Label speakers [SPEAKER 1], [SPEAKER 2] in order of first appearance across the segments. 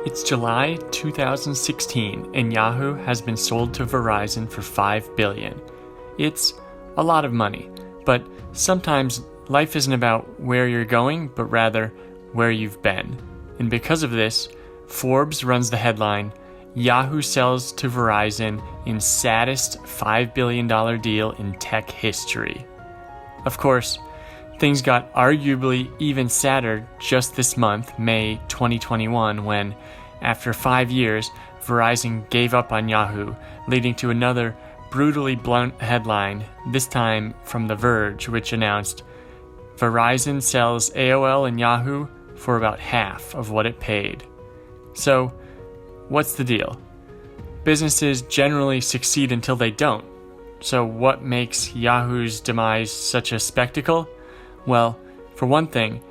[SPEAKER 1] It's July 2016 and Yahoo has been sold to Verizon for $5 billion. It's a lot of money, but sometimes life isn't about where you're going, but rather where you've been. And because of this, Forbes runs the headline, Yahoo sells to Verizon in saddest $5 billion deal in tech history. Of course, things got arguably even sadder just this month, May 2021, when, after 5 years, Verizon gave up on Yahoo, leading to another brutally blunt headline, this time from The Verge, which announced, Verizon sells AOL and Yahoo for about half of what it paid. So, what's the deal? Businesses generally succeed until they don't. So what makes Yahoo's demise such a spectacle? Well, for one thing,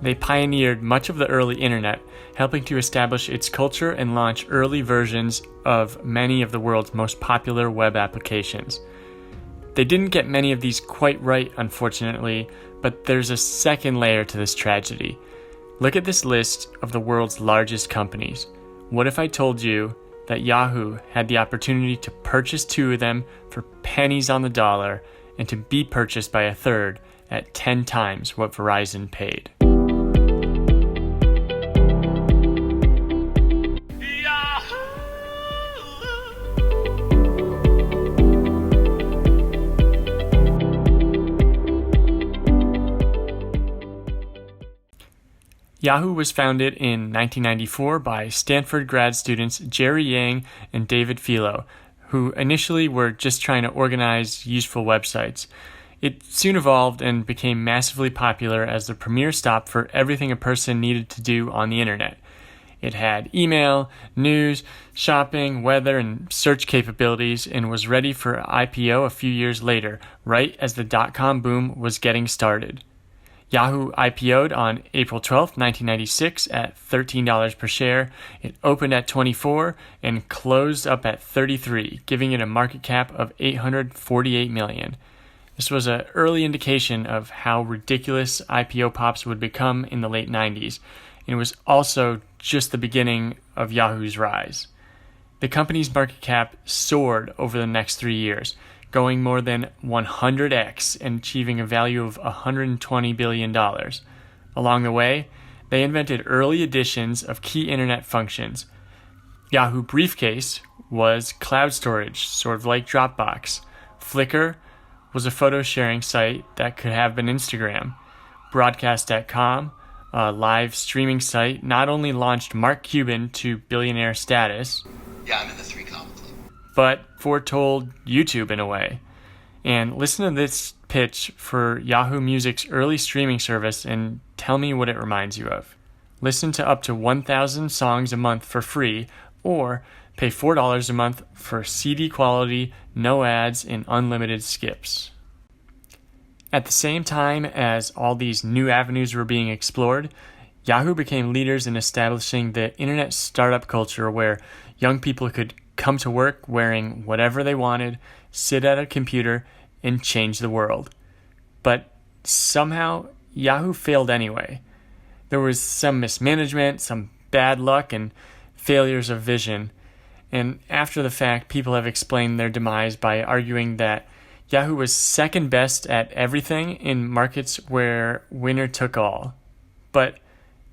[SPEAKER 1] they pioneered much of the early internet, helping to establish its culture and launch early versions of many of the world's most popular web applications. They didn't get many of these quite right, unfortunately, but there's a second layer to this tragedy. Look at this list of the world's largest companies. What if I told you that Yahoo had the opportunity to purchase two of them for pennies on the dollar and to be purchased by a third at 10 times what Verizon paid? Yahoo was founded in 1994 by Stanford grad students Jerry Yang and David Filo, who initially were just trying to organize useful websites. It soon evolved and became massively popular as the premier stop for everything a person needed to do on the internet. It had email, news, shopping, weather, and search capabilities, and was ready for IPO a few years later, right as the dot-com boom was getting started. Yahoo IPO'd on April 12, 1996 at $13 per share. It opened at $24 and closed up at $33, giving it a market cap of $848 million. This was an early indication of how ridiculous IPO pops would become in the late 90s, and it was also just the beginning of Yahoo's rise. The company's market cap soared over the next 3 years, going more than 100x and achieving a value of $120 billion. Along the way, they invented early editions of key internet functions. Yahoo Briefcase was cloud storage, sort of like Dropbox. Flickr was a photo sharing site that could have been Instagram. Broadcast.com, a live streaming site, not only launched Mark Cuban to billionaire status,
[SPEAKER 2] yeah, I'm in the 3 column club,
[SPEAKER 1] but foretold YouTube in a way. And listen to this pitch for Yahoo Music's early streaming service and tell me what it reminds you of. Listen to up to 1,000 songs a month for free, or pay $4 a month for CD quality, no ads, and unlimited skips. At the same time as all these new avenues were being explored, Yahoo became leaders in establishing the internet startup culture where young people could come to work wearing whatever they wanted, sit at a computer, and change the world. But somehow, Yahoo failed anyway. There was some mismanagement, some bad luck, and failures of vision. And after the fact, people have explained their demise by arguing that Yahoo was second best at everything in markets where winner took all. But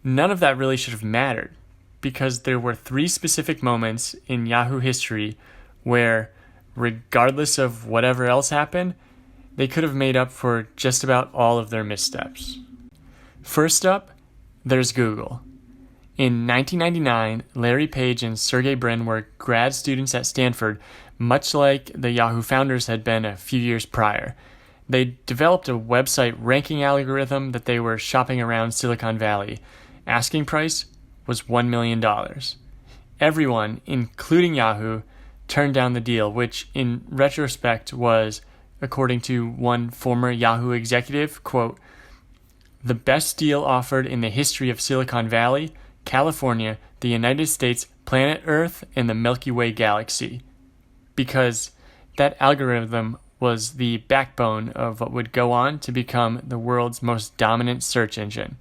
[SPEAKER 1] none of that really should have mattered, because there were 3 specific moments in Yahoo history where, regardless of whatever else happened, they could have made up for just about all of their missteps. First up, there's Google. In 1999, Larry Page and Sergey Brin were grad students at Stanford, much like the Yahoo founders had been a few years prior. They developed a website ranking algorithm that they were shopping around Silicon Valley. Asking price was $1 million. Everyone, including Yahoo, turned down the deal, which in retrospect was, according to one former Yahoo executive, quote, the best deal offered in the history of Silicon Valley, California, the United States, planet Earth, and the Milky Way galaxy. Because that algorithm was the backbone of what would go on to become the world's most dominant search engine.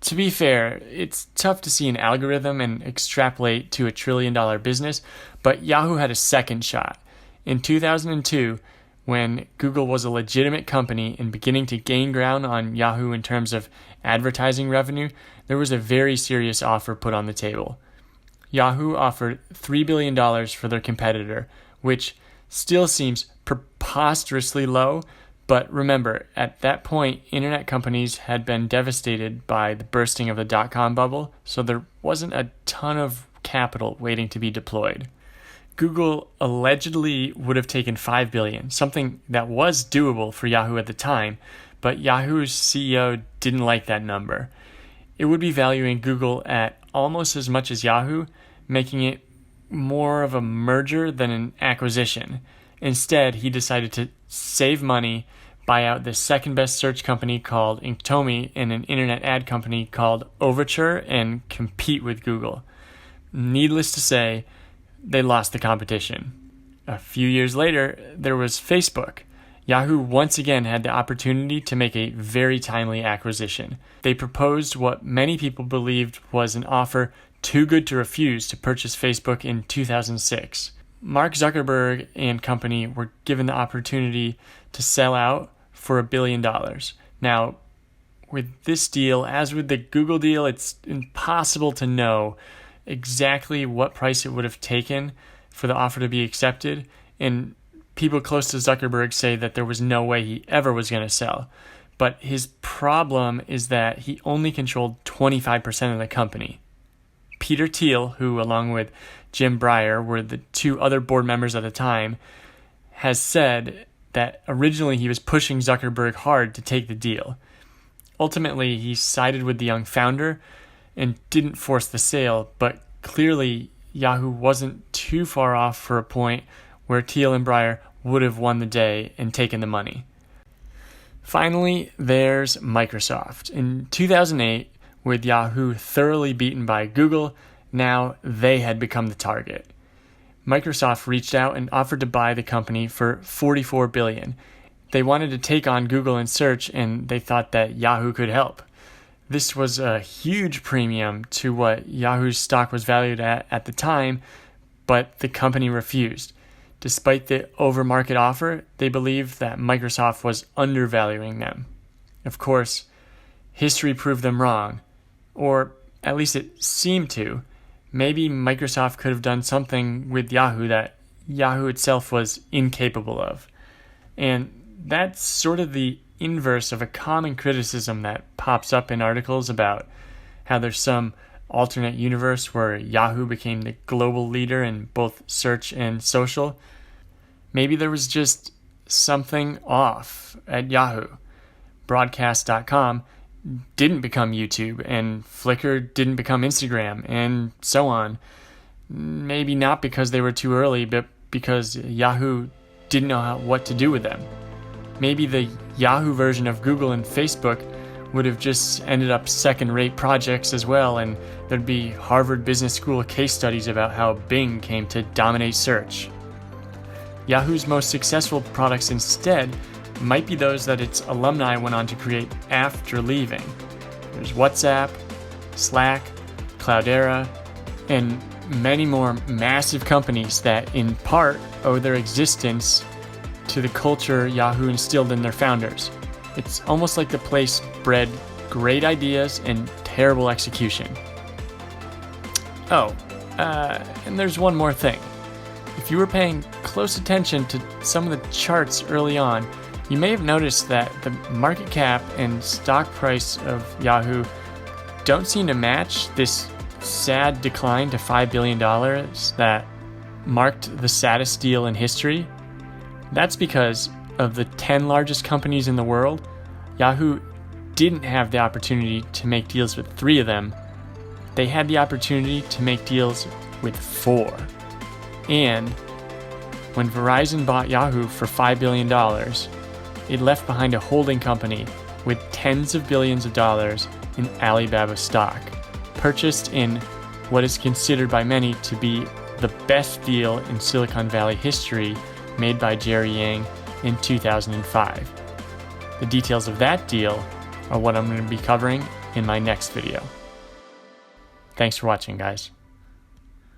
[SPEAKER 1] To be fair, it's tough to see an algorithm and extrapolate to a $1 trillion business, but Yahoo had a second shot. In 2002, when Google was a legitimate company and beginning to gain ground on Yahoo in terms of advertising revenue, there was a very serious offer put on the table. Yahoo offered $3 billion for their competitor, which still seems preposterously low, but remember, at that point, internet companies had been devastated by the bursting of the dot-com bubble, so there wasn't a ton of capital waiting to be deployed. Google allegedly would have taken $5 billion, something that was doable for Yahoo at the time, but Yahoo's CEO didn't like that number. It would be valuing Google at almost as much as Yahoo, making it more of a merger than an acquisition. Instead, he decided to save money, buy out the second best search company called Inktomi and an internet ad company called Overture, and compete with Google. Needless to say, they lost the competition. A few years later, there was Facebook. Yahoo once again had the opportunity to make a very timely acquisition. They proposed what many people believed was an offer too good to refuse to purchase Facebook in 2006. Mark Zuckerberg and company were given the opportunity to sell out for $1 billion. Now, with this deal, as with the Google deal, it's impossible to know exactly what price it would have taken for the offer to be accepted, and people close to Zuckerberg say that there was no way he ever was going to sell. But his problem is that he only controlled 25% of the company. Peter Thiel, who along with Jim Breyer were the two other board members at the time, has said that originally he was pushing Zuckerberg hard to take the deal. Ultimately, he sided with the young founder and didn't force the sale, but clearly Yahoo wasn't too far off for a point where Thiel and Breyer would have won the day and taken the money. Finally, there's Microsoft. In 2008, with Yahoo thoroughly beaten by Google, now they had become the target. Microsoft reached out and offered to buy the company for $44 billion. They wanted to take on Google in search, and they thought that Yahoo could help. This was a huge premium to what Yahoo's stock was valued at the time, but the company refused. Despite the over-market offer, they believed that Microsoft was undervaluing them. Of course, history proved them wrong, or at least it seemed to. Maybe Microsoft could have done something with Yahoo that Yahoo itself was incapable of. And that's sort of the inverse of a common criticism that pops up in articles about how there's some alternate universe where Yahoo became the global leader in both search and social. Maybe there was just something off at Yahoo. Broadcast.com didn't become YouTube, and Flickr didn't become Instagram, and so on. Maybe not because they were too early, but because Yahoo didn't know what to do with them. Maybe the Yahoo version of Google and Facebook would have just ended up second-rate projects as well, and there'd be Harvard Business School case studies about how Bing came to dominate search. Yahoo's most successful products instead might be those that its alumni went on to create after leaving. There's WhatsApp, Slack, Cloudera, and many more massive companies that in part owe their existence to the culture Yahoo instilled in their founders. It's almost like the place bred great ideas and terrible execution. And there's one more thing. If you were paying close attention to some of the charts early on, you may have noticed that the market cap and stock price of Yahoo don't seem to match this sad decline to $5 billion that marked the saddest deal in history. That's because of the 10 largest companies in the world, Yahoo didn't have the opportunity to make deals with 3 of them. They had the opportunity to make deals with 4. And when Verizon bought Yahoo for $5 billion, it left behind a holding company with tens of billions of dollars in Alibaba stock, purchased in what is considered by many to be the best deal in Silicon Valley history, made by Jerry Yang in 2005. The details of that deal are what I'm going to be covering in my next video. Thanks for watching, guys.